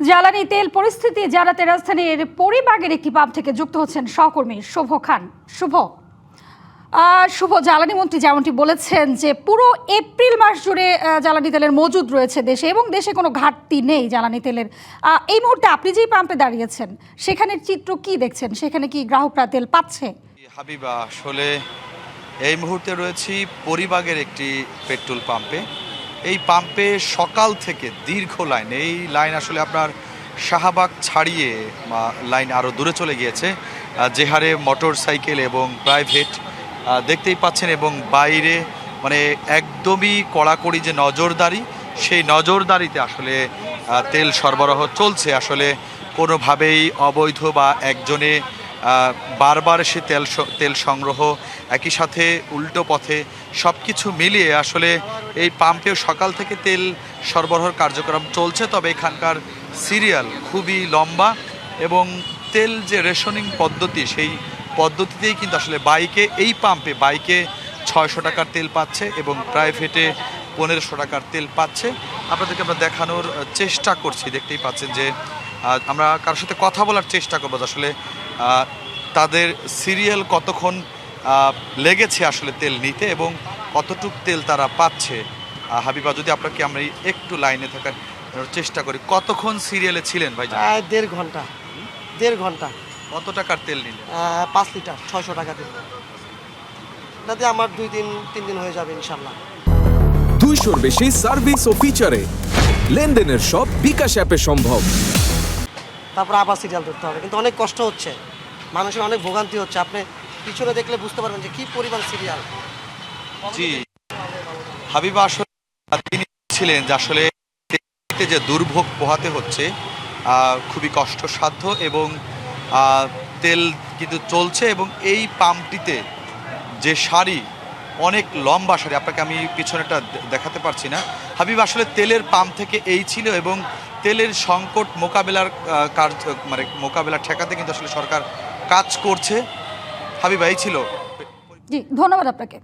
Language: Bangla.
জ্বালানি তেল পরিস্থিতি জানাতে রাজধানীর পরিবাগের একটি পাম্প থেকে যুক্ত হচ্ছেন সহকর্মী শুভ খান। শুভ, জ্বালানি মন্ত্রী যেমনটি বলেছেন যে পুরো এপ্রিল মাস জুড়ে জ্বালানি তেলের মজুদ রয়েছে দেশে এবং দেশে কোনো ঘাটতি নেই জ্বালানি তেলের। এই মুহূর্তে আপনি যেই পাম্পে দাঁড়িয়েছেন সেখানের চিত্র কি দেখছেন? সেখানে কি গ্রাহকরা তেল পাচ্ছে? হাবিবা, আসলে এই মুহূর্তে রয়েছি পরিবাগের একটি পেট্রোল পাম্পে। এই পাম্পে সকাল থেকে দীর্ঘ লাইন, এই লাইন আসলে আপনার শাহবাগ ছাড়িয়ে লাইন আরও দূরে চলে গিয়েছে, যে হারে মোটর সাইকেল এবং প্রাইভেট দেখতেই পাচ্ছেন, এবং বাইরে মানে একদমই কড়াকড়ি যে নজরদারি, সেই নজরদারিতে আসলে তেল সরবরাহ চলছে। আসলে কোনোভাবেই অবৈধ বা একজনে বারবার সে তেল সংগ্রহ, একই সাথে উল্টো পথে সব কিছু মিলিয়ে আসলে এই পাম্পেও সকাল থেকে তেল সরবরাহের কার্যক্রম চলছে। তবে এখানকার সিরিয়াল খুবই লম্বা এবং তেল যে রেশনিং পদ্ধতি, সেই পদ্ধতিতেই কিন্তু আসলে এই পাম্পে বাইকে 600 টাকার তেল পাচ্ছে এবং প্রাইভেটে 1500 টাকার তেল পাচ্ছে। আপনাদেরকে আমরা দেখানোর চেষ্টা করছি। দেখতেই পাচ্ছেন যে আমরা কারোর সাথে কথা বলার চেষ্টা করবো আসলে তাদের সিরিয়াল কতক্ষণ লেগেছে আসলে তেল নিতে এবং কতটুক তেল তারা পাচ্ছে। হাবিবা, যদি আপনাকে আমরা একটু লাইনে থাকার চেষ্টা করি, কতক্ষণ সিরিয়ালে ছিলেন ভাই? দেড় ঘন্টা। কত টাকার তেল নিলেন? 5 লিটার 600 টাকা তেল। তাতে আমার 2-3 দিন হয়ে যাবে ইনশাল্লাহ। 200-র বেশি সার্ভিস ও ফিচারে লেনদেনের সব বিকাশ অ্যাপে সম্ভব। তারপর আবার সিরিয়াল ধরতে হবে, কিন্তু অনেক কষ্ট হচ্ছে, মানুষের অনেক ভোগান্তি হচ্ছে। আপনি পিছনে দেখলে বুঝতে পারবেন যে কি পরিমাণ সিরিয়াল। জি হাবিবা, আসলে তিনি ছিলেন যে আসলে যে দুর্ভোগ পোহাতে হচ্ছে খুবই কষ্টসাধ্য এবং তেল কিন্তু চলছে এবং এই পাম্পটিতে যে সারি, অনেক লম্বা সারি, আপনাকে আমি পিছনেটা দেখাতে পারছি না হাবিব। আসলে তেলের পাম্প থেকে এই ছিল এবং তেলের সংকট মোকাবেলা ঠেকাতে কিন্তু আসলে সরকার কাজ করছে। হাবিবা, এই ছিল। জি, ধন্যবাদ আপনাকে।